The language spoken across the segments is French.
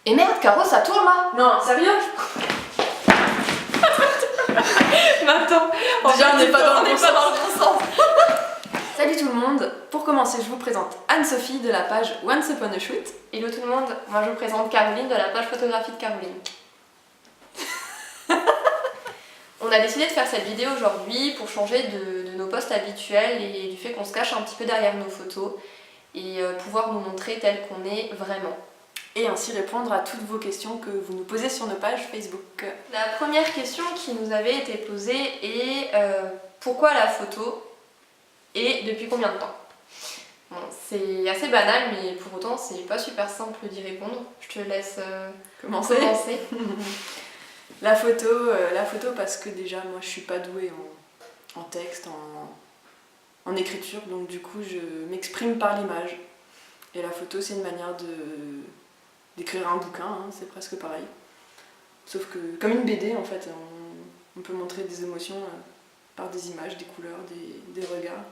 Et merde, Caro, ça tourne là. Non, sérieux? Mais attends, déjà on n'est pas dans le bon sens. Salut tout le monde. Pour commencer, je vous présente Anne-Sophie de la page Once Upon a Shoot. Hello tout le monde, moi je vous présente Caroline de la page photographie de Caroline. On a décidé de faire cette vidéo aujourd'hui pour changer de nos posts habituels et du fait qu'on se cache un petit peu derrière nos photos et pouvoir nous montrer tel qu'on est vraiment. Et ainsi répondre à toutes vos questions que vous nous posez sur nos pages Facebook. La première question qui nous avait été posée est pourquoi la photo et depuis combien de temps? Bon, c'est assez banal, mais pour autant c'est pas super simple d'y répondre. Je te laisse commencer. La photo parce que déjà moi je suis pas douée en texte, en écriture, donc du coup je m'exprime par l'image. Et la photo c'est une manière d'écrire un bouquin, hein, c'est presque pareil. Sauf que comme une BD en fait, on peut montrer des émotions par des images, des couleurs, des regards.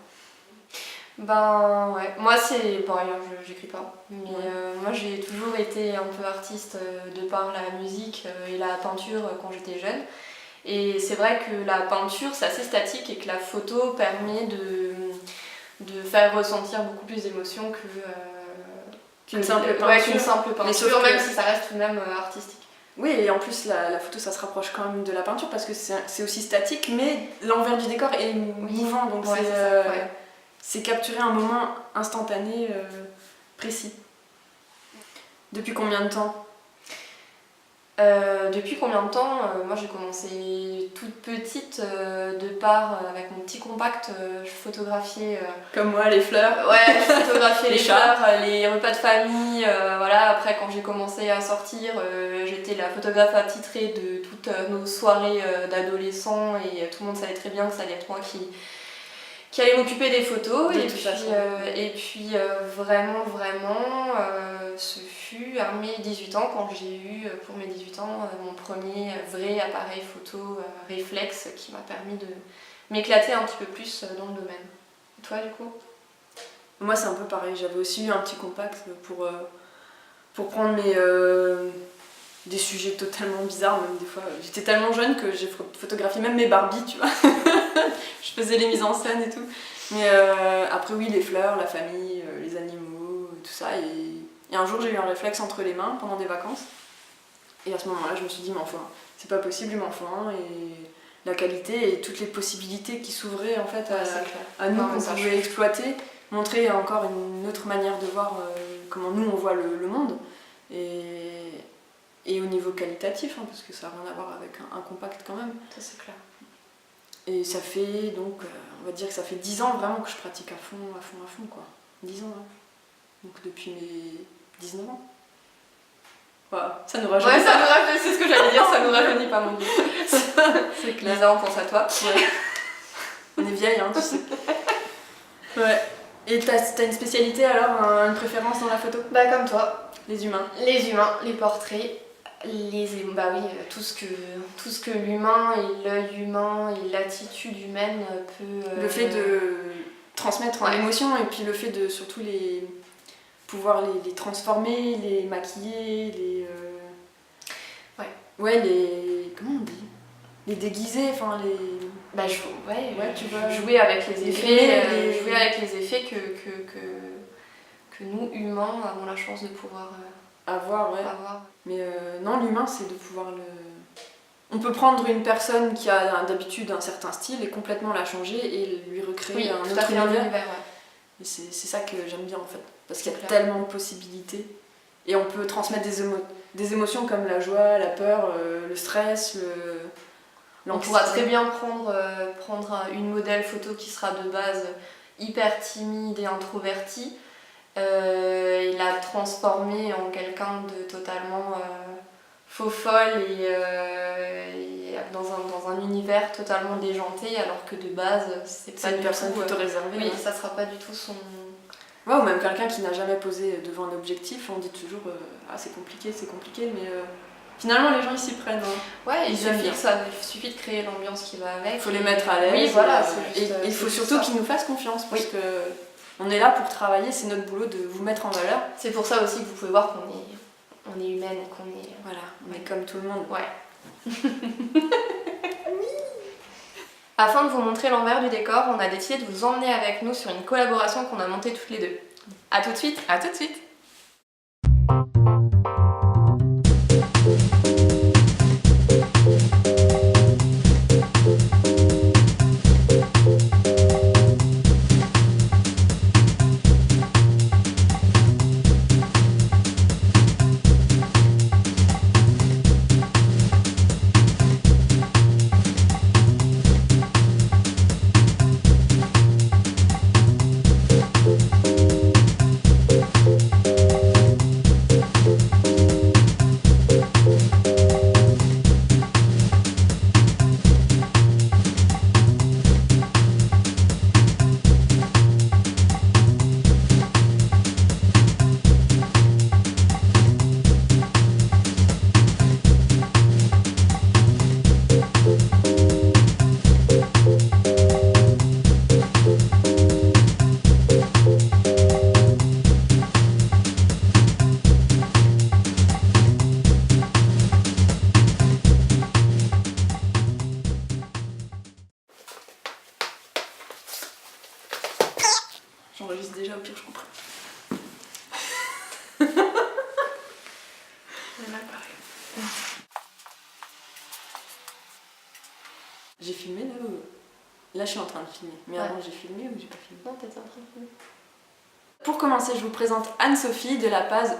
Ben ouais, moi c'est pareil, j'écris pas, mais moi j'ai toujours été un peu artiste de par la musique et la peinture quand j'étais jeune. Et c'est vrai que la peinture c'est assez statique et que la photo permet de faire ressentir beaucoup plus d'émotions qu'une simple peinture. Ouais, qu'une simple peinture, même si ça reste tout de même artistique. Oui, et en plus la photo ça se rapproche quand même de la peinture parce que c'est aussi statique, mais l'envers du décor est mouvant, donc ouais, c'est capturer un moment instantané précis. Depuis combien de temps? Depuis combien de temps? Moi j'ai commencé toute petite, de part avec mon petit compact, je photographiais... Comme moi, les fleurs. Ouais, je photographiais les chats. fleurs, les repas de famille, voilà. Après quand j'ai commencé à sortir, j'étais la photographe attitrée de toutes nos soirées d'adolescents et tout le monde savait très bien que ça allait être moi qui allait m'occuper des photos. Et puis vraiment, ce fut à mes 18 ans quand j'ai eu pour mes 18 ans mon premier vrai appareil photo réflexe qui m'a permis de m'éclater un petit peu plus dans le domaine. Et toi du coup? Moi c'est un peu pareil, j'avais aussi eu un petit compact pour prendre des sujets totalement bizarres, même des fois. J'étais tellement jeune que j'ai photographié même mes Barbies, tu vois. Je faisais les mises en scène et tout. Mais après oui, les fleurs, la famille, les animaux, tout ça. Et un jour j'ai eu un réflexe entre les mains pendant des vacances. Et à ce moment-là je me suis dit mais enfin, c'est pas possible, mais enfin. Et la qualité et toutes les possibilités qui s'ouvraient en fait à nous, qu'on pouvait exploiter. Montrer encore une autre manière de voir comment nous on voit le monde. Et au niveau qualitatif, hein, parce que ça n'a rien à voir avec un compact quand même. Ça c'est clair. Et ça fait donc, on va dire que ça fait 10 ans vraiment que je pratique à fond quoi. 10 ans, hein. Donc depuis mes 19 ans. Voilà, ça nous rajeunit. Ouais, ça nous rajeunit, c'est ce que j'allais dire, ça nous rajeunit pas non plus. C'est clair. 10 ans, on pense à toi. Ouais. On est vieilles, hein, tu sais. Ouais. Et t'as une spécialité alors, une préférence dans la photo? Bah comme toi. Les humains. Les humains, les portraits. Bah oui, tout ce que l'humain et l'œil humain et l'attitude humaine peut... Le fait de transmettre l'émotion et puis le fait de surtout pouvoir les transformer, les maquiller, comment on dit? Les déguiser, enfin les... Bah tu vois, jouer avec les effets, jouer avec les effets que nous, humains, avons la chance de pouvoir... avoir. Mais non, l'humain, c'est de pouvoir On peut prendre une personne qui a d'habitude un certain style et complètement la changer et lui recréer un autre univers. Et c'est ça que j'aime bien en fait, parce qu'il y a tellement de possibilités. Et on peut transmettre des émotions comme la joie, la peur, le stress, on pourra très bien prendre une modèle photo qui sera de base hyper timide et introvertie, et la transformer en quelqu'un de totalement faux folle et dans un univers totalement déjanté, alors que de base c'est pas une personne plutôt réservée. Oui, ça sera pas du tout son... Ouais, ou même quelqu'un qui n'a jamais posé devant un objectif, on dit toujours c'est compliqué, mais finalement les gens ils s'y prennent. Hein. Ouais, il suffit de créer l'ambiance qui va avec. Il faut les mettre à l'aise. Oui, voilà, et il faut surtout qu'ils nous fassent confiance, parce que on est là pour travailler, c'est notre boulot de vous mettre en valeur. C'est pour ça aussi que vous pouvez voir on est humaine et qu'on est... Voilà, on est comme tout le monde. Ouais. Afin de vous montrer l'envers du décor, on a décidé de vous emmener avec nous sur une collaboration qu'on a montée toutes les deux. A tout de suite. À tout de suite. J'enregistre déjà, au pire je couperai. Là, pareil. J'ai filmé là ou... Là je suis en train de filmer, mais Ouais. avant j'ai filmé ou j'ai pas filmé? Non, t'étais en train de filmer. Pour commencer, je vous présente Anne-Sophie de la Paz...